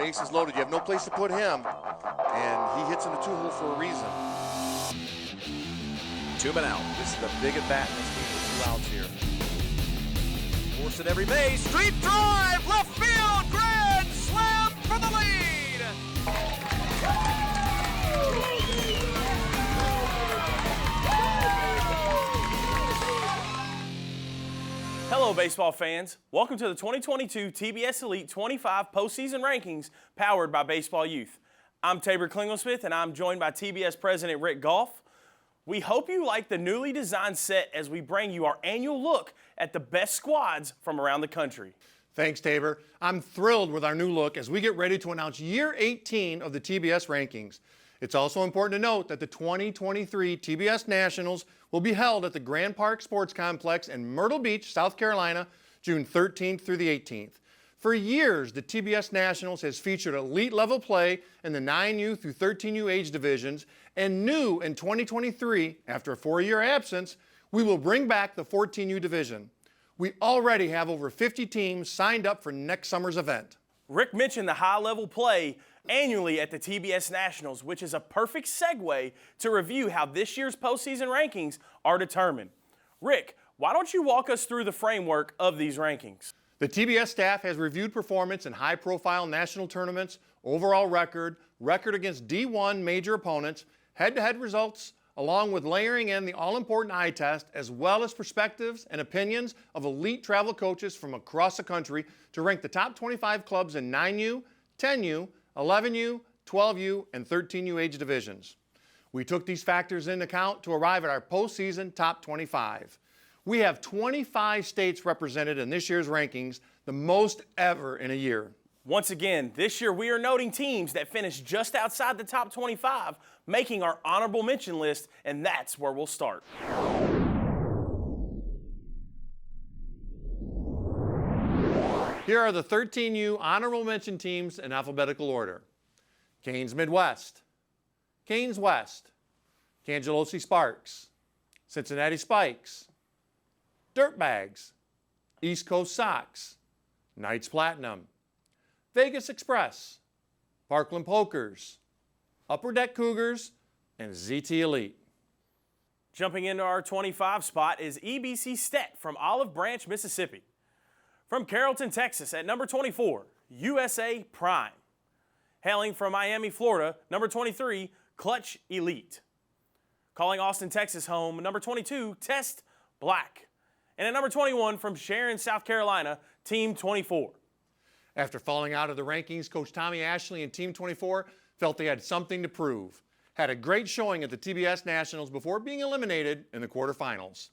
bases loaded. You have no place to put him, and he hits in the two-hole for a reason. 2 men out. This is a big at-bat in this game with 2 outs here. Force at every base. Street drive. Left field. Grand slam for the lead. Hello, baseball fans. Welcome to the 2022 TBS Elite 25 postseason rankings powered by Baseball Youth. I'm Tabor Klingelsmith, and I'm joined by TBS President Rick Goff. We hope you like the newly designed set as we bring you our annual look at the best squads from around the country. Thanks, Tabor. I'm thrilled with our new look as we get ready to announce year 18 of the TBS rankings. It's also important to note that the 2023 TBS Nationals will be held at the Grand Park Sports Complex in Myrtle Beach, South Carolina, June 13th through the 18th. For years, the TBS Nationals has featured elite-level play in the 9U through 13U age divisions, and new in 2023, after a 4-year absence, we will bring back the 14U division. We already have over 50 teams signed up for next summer's event. Rick mentioned the high-level play annually at the TBS Nationals, which is a perfect segue to review how this year's postseason rankings are determined. Rick, why don't you walk us through the framework of these rankings? The TBS staff has reviewed performance in high-profile national tournaments, overall record against D1 major opponents, head-to-head results, along with layering in the all-important eye test, as well as perspectives and opinions of elite travel coaches from across the country to rank the top 25 clubs in 9U, 10U, 11U, 12U, and 13U age divisions. We took these factors into account to arrive at our postseason top 25. We have 25 states represented in this year's rankings, the most ever in a year. Once again, this year we are noting teams that finished just outside the top 25, making our honorable mention list, and that's where we'll start. Here are the 13U honorable mention teams in alphabetical order. Canes Midwest, Canes West, Cangelosi Sparks, Cincinnati Spikes, Dirtbags, East Coast Sox, Knights Platinum, Vegas Express, Parkland Pokers, Upper Deck Cougars, and ZT Elite. Jumping into our 25 spot is EBC Stet from Olive Branch, Mississippi. From Carrollton, Texas at number 24, USA Prime. Hailing from Miami, Florida, number 23, Clutch Elite. Calling Austin, Texas home, number 22, Test Black. And at number 21 from Sharon, South Carolina, Team 24. After falling out of the rankings, Coach Tommy Ashley and Team 24 felt they had something to prove. Had a great showing at the TBS Nationals before being eliminated in the quarterfinals.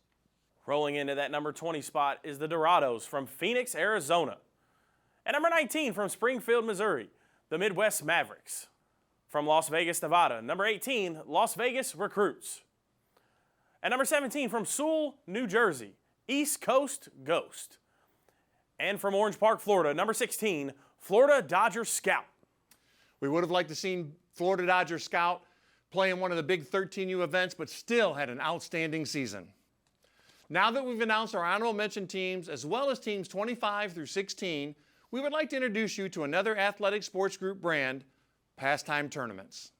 Rolling into that number 20 spot is the Dorados from Phoenix, Arizona. At number 19 from Springfield, Missouri, the Midwest Mavericks. From Las Vegas, Nevada, number 18, Las Vegas Recruits. At number 17 from Sewell, New Jersey, East Coast Ghost. And from Orange Park, Florida, number 16, Florida Dodger Scout. We would have liked to seen Florida Dodger Scout play in one of the big 13U events, but still had an outstanding season. Now that we've announced our honorable mention teams, as well as teams 25 through 16, we would like to introduce you to another athletic sports group brand, Pastime Tournaments.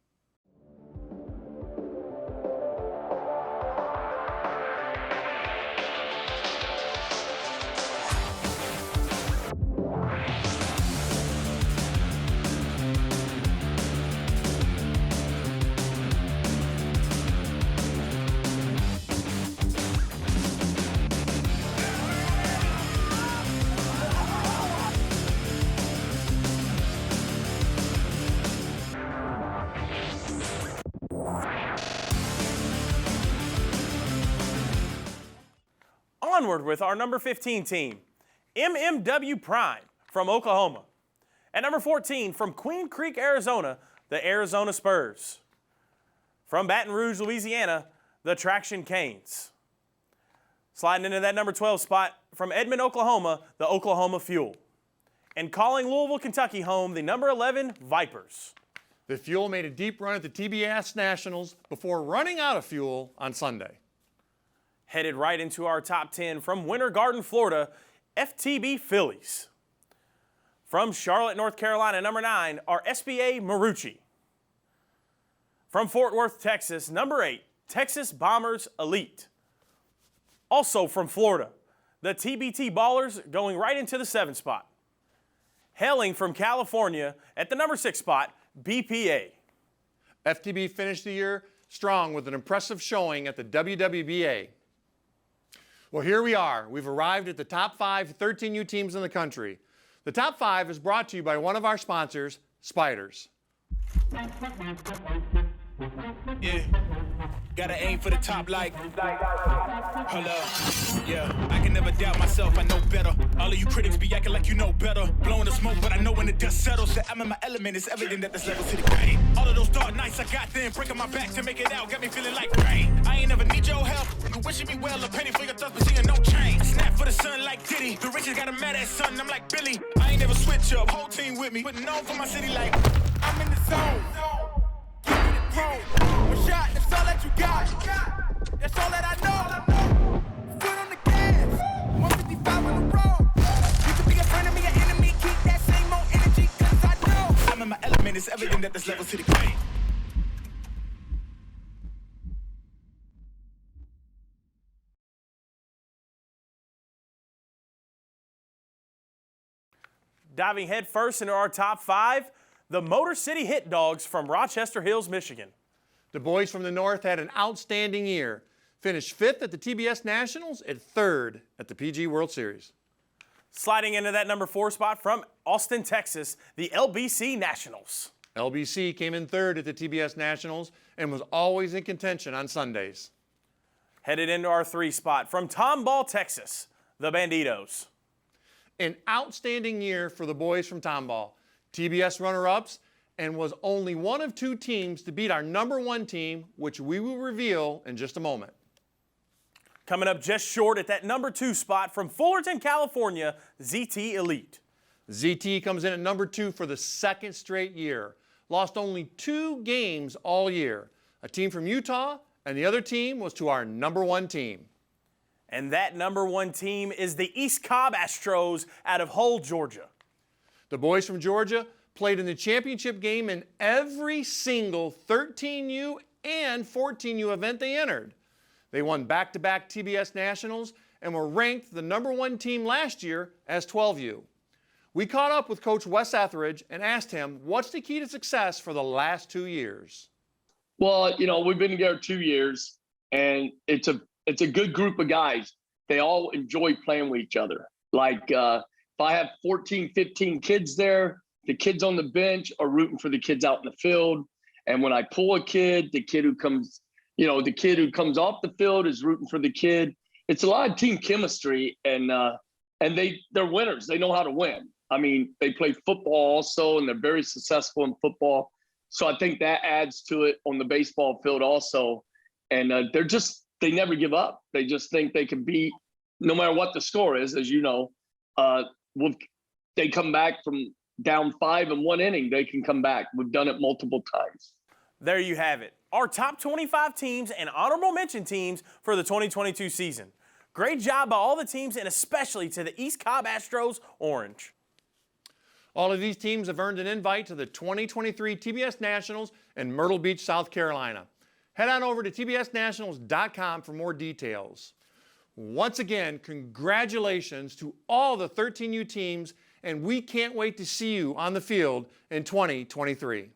Onward with our number 15 team, MMW Prime from Oklahoma. At number 14 from Queen Creek, Arizona, the Arizona Spurs. From Baton Rouge, Louisiana, the Traction Canes. Sliding into that number 12 spot from Edmond, Oklahoma, the Oklahoma Fuel. And calling Louisville, Kentucky home, the number 11 Vipers. The Fuel made a deep run at the TBS Nationals before running out of fuel on Sunday. Headed right into our top 10 from Winter Garden, Florida, FTB Phillies. From Charlotte, North Carolina, number 9, are SBA Marucci. From Fort Worth, Texas, number 8, Texas Bombers Elite. Also from Florida, the TBT Ballers going right into the 7th spot. Hailing from California at the number 6 spot, BPA. FTB finished the year strong with an impressive showing at the WWBA. Well, here we are. We've arrived at the top 5 13U teams in the country. The top 5 is brought to you by one of our sponsors, Spiders. Yeah, gotta aim for the top like, hold up, yeah, I can never doubt myself, I know better. All of you critics be acting like you know better. Blowing the smoke, but I know when the dust settles that I'm in my element, it's evident that there's levels to the game. All of those dark nights I got then, breaking my back to make it out, got me feeling like rain. I ain't never need your help, you wishing me well, a penny for your thoughts, but seeing no change. Snap for the sun like Diddy, the riches got a mad ass son, I'm like Billy. I ain't never switch up, whole team with me, but known for my city like, I'm in the zone. One shot, that's all that you got. That's all that I know. Foot on the gas, 155 on the road. You could be a friend of me, an enemy. Keep that same old energy, cause I know I'm in my element, it's evident that there's levels to the game. Diving headfirst into our top 5, the Motor City Hit Dogs from Rochester Hills, Michigan. The boys from the North had an outstanding year. Finished 5th at the TBS Nationals and 3rd at the PG World Series. Sliding into that number 4 spot from Austin, Texas, the LBC Nationals. LBC came in 3rd at the TBS Nationals and was always in contention on Sundays. Headed into our 3 spot from Tomball, Texas, the Banditos. An outstanding year for the boys from Tomball. TBS runner-ups, and was only one of 2 teams to beat our number 1 team, which we will reveal in just a moment. Coming up just short at that number 2 spot from Fullerton, California, ZT Elite. ZT comes in at number 2 for the 2nd straight year. Lost only 2 games all year. A team from Utah, and the other team was to our number 1 team. And that number 1 team is the East Cobb Astros out of Hull, Georgia. The boys from Georgia played in the championship game in every single 13U and 14U event they entered. They won back-to-back TBS Nationals and were ranked the number 1 team last year as 12U. We caught up with Coach Wes Etheridge and asked him what's the key to success for the last 2 years. Well, you know, we've been together 2 years, and it's a good group of guys. They all enjoy playing with each other. Like, if I have 14, 15 kids there, the kids on the bench are rooting for the kids out in the field. And when I pull a kid, the kid who comes off the field is rooting for the kid. It's a lot of team chemistry, and they're winners. They know how to win. I mean, they play football also, and they're very successful in football. So I think that adds to it on the baseball field also. And they never give up. They just think they can beat no matter what the score is, as you know. They come back from down 5 in 1 inning. They can come back. We've done it multiple times. There you have it. Our top 25 teams and honorable mention teams for the 2022 season. Great job by all the teams, and especially to the East Cobb Astros Orange. All of these teams have earned an invite to the 2023 TBS Nationals in Myrtle Beach, South Carolina. Head on over to tbsnationals.com for more details. Once again, congratulations to all the 13U teams, and we can't wait to see you on the field in 2023.